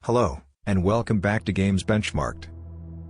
Hello, and welcome back to Games Benchmarked.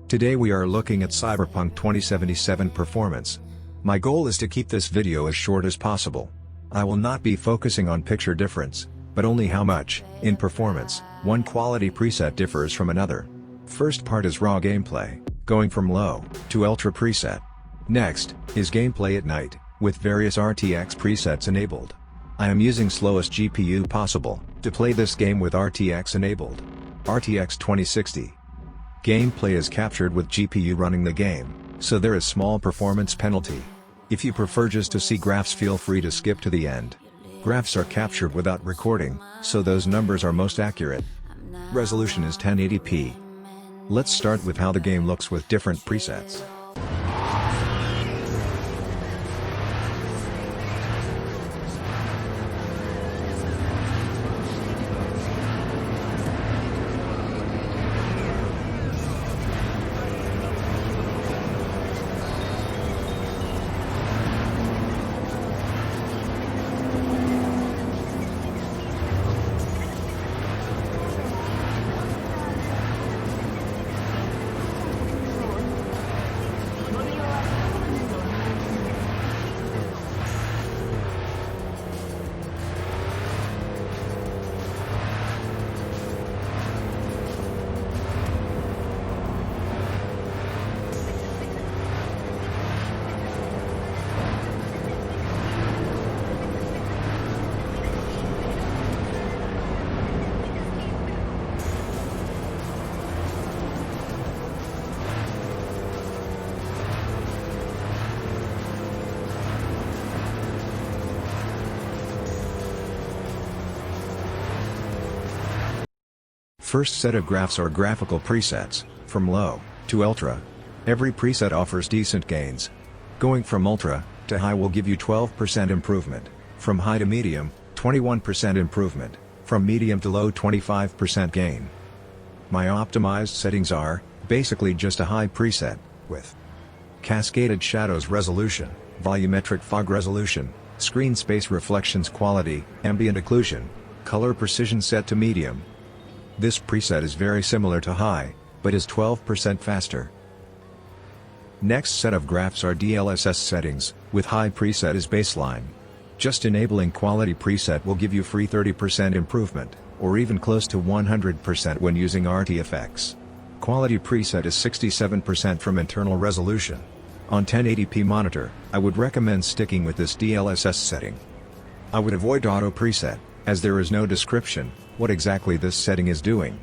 Today we are looking at CyberPunk 2077 performance. My goal is to keep this video as short as possible. I will not be focusing on picture difference, but only how much, in performance, one quality preset differs from another. First part is raw gameplay, going from low to ultra preset. Next, is gameplay at night, with various RTX presets enabled. I am using slowest GPU possible, to play this game with RTX enabled. RTX 2060. Gameplay is captured with GPU running the game, so there is small performance penalty. If you prefer just to see graphs, feel free to skip to the end. Graphs are captured without recording, so those numbers are most accurate. Resolution is 1080p. Let's start with how the game looks with different presets. First set of graphs are graphical presets, from low to ultra. Every preset offers decent gains. Going from ultra to high will give you 12% improvement, from high to medium, 21% improvement, from medium to low 25% gain. My optimized settings are, basically just a high preset, with cascaded shadows resolution, volumetric fog resolution, screen space reflections quality, ambient occlusion, color precision set to medium. This preset is very similar to high, but is 12% faster. Next set of graphs are DLSS settings, with high preset as baseline. Just enabling quality preset will give you free 30% improvement, or even close to 100% when using RTFX. Quality preset is 67% from internal resolution. On 1080p monitor, I would recommend sticking with this DLSS setting. I would avoid auto preset, as there is no description what exactly this setting is doing.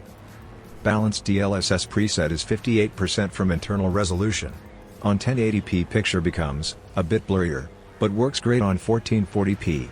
Balanced DLSS preset is 58% from internal resolution. On 1080p picture becomes a bit blurrier, but works great on 1440p.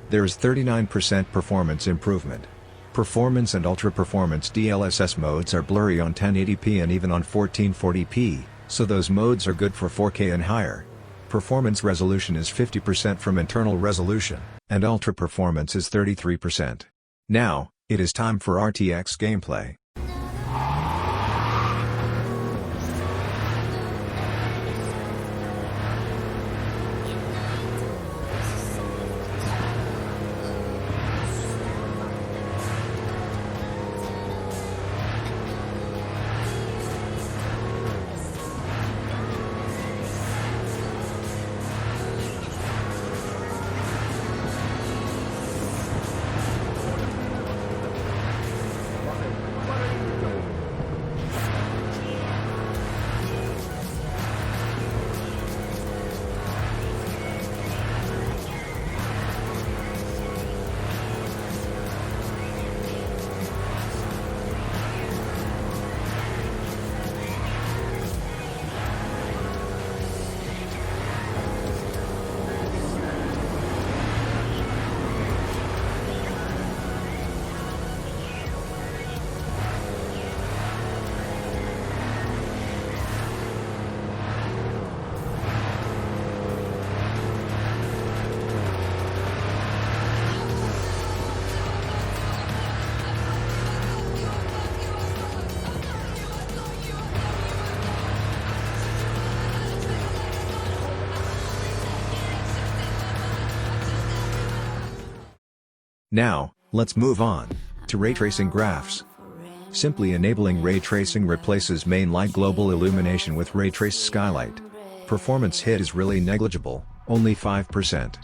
There is 39% performance improvement. Performance and ultra performance DLSS modes are blurry on 1080p and even on 1440p, so those modes are good for 4K and higher. Performance resolution is 50% from internal resolution, and ultra performance is 33%. Now, it is time for RTX gameplay. Now, let's move on to ray tracing graphs. Simply enabling ray tracing replaces main light global illumination with ray traced skylight. Performance hit is really negligible, only 5%.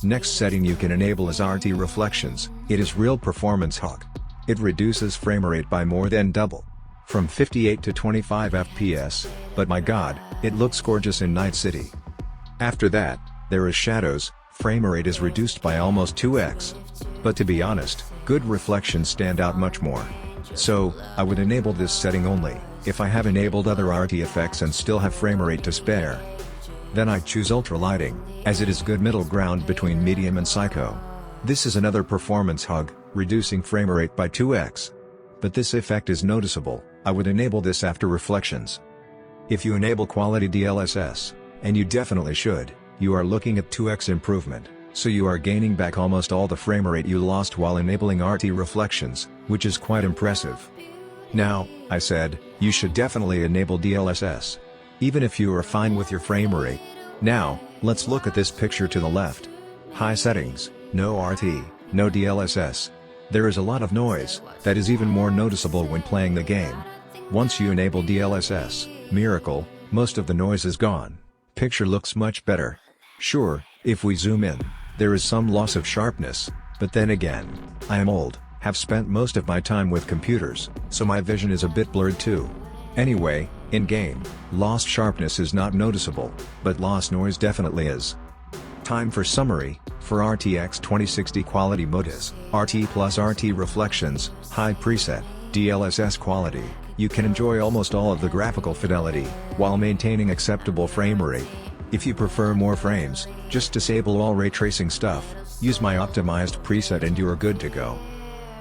Next setting you can enable is RT reflections. It is real performance hog. It reduces frame rate by more than double, from 58 to 25 FPS, but my god, it looks gorgeous in Night City. After that, there is shadows. Frame rate is reduced by almost 2x. But to be honest, good reflections stand out much more. So, I would enable this setting only if I have enabled other RT effects and still have frame rate to spare. Then I choose ultra lighting, as it is good middle ground between medium and psycho. This is another performance hug, reducing frame rate by 2x. But this effect is noticeable. I would enable this after reflections. If you enable quality DLSS, and you definitely should, you are looking at 2x improvement, so you are gaining back almost all the frame rate you lost while enabling RT reflections, which is quite impressive. Now, I said, you should definitely enable DLSS, even if you are fine with your frame rate. Now, let's look at this picture to the left. High settings, no RT, no DLSS. There is a lot of noise, that is even more noticeable when playing the game. Once you enable DLSS, miracle, most of the noise is gone. Picture looks much better. Sure, if we zoom in, there is some loss of sharpness, but then again, I am old, have spent most of my time with computers, so my vision is a bit blurred too. Anyway, in-game, lost sharpness is not noticeable, but lost noise definitely is. Time for summary. For RTX 2060 quality mode is RT plus RT reflections, high preset, DLSS quality. You can enjoy almost all of the graphical fidelity, while maintaining acceptable frame rate. If you prefer more frames, just disable all ray tracing stuff, use my optimized preset and you are good to go.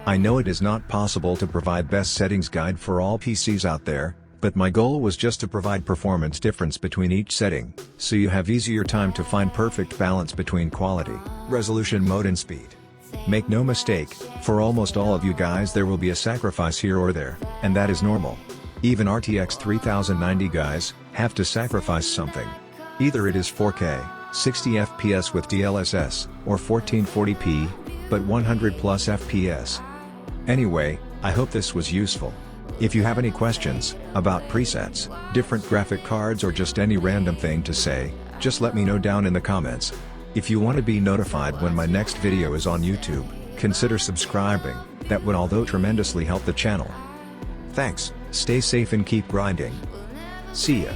I know it is not possible to provide best settings guide for all PCs out there, but my goal was just to provide performance difference between each setting, so you have easier time to find perfect balance between quality, resolution mode and speed. Make no mistake, for almost all of you guys there will be a sacrifice here or there, and that is normal. Even RTX 3090 guys have to sacrifice something. Either it is 4K, 60 FPS with DLSS, or 1440p, but 100 plus FPS. Anyway, I hope this was useful. If you have any questions about presets, different graphic cards or just any random thing to say, just let me know down in the comments. If you want to be notified when my next video is on YouTube, consider subscribing, that would although tremendously help the channel. Thanks, stay safe and keep grinding. See ya.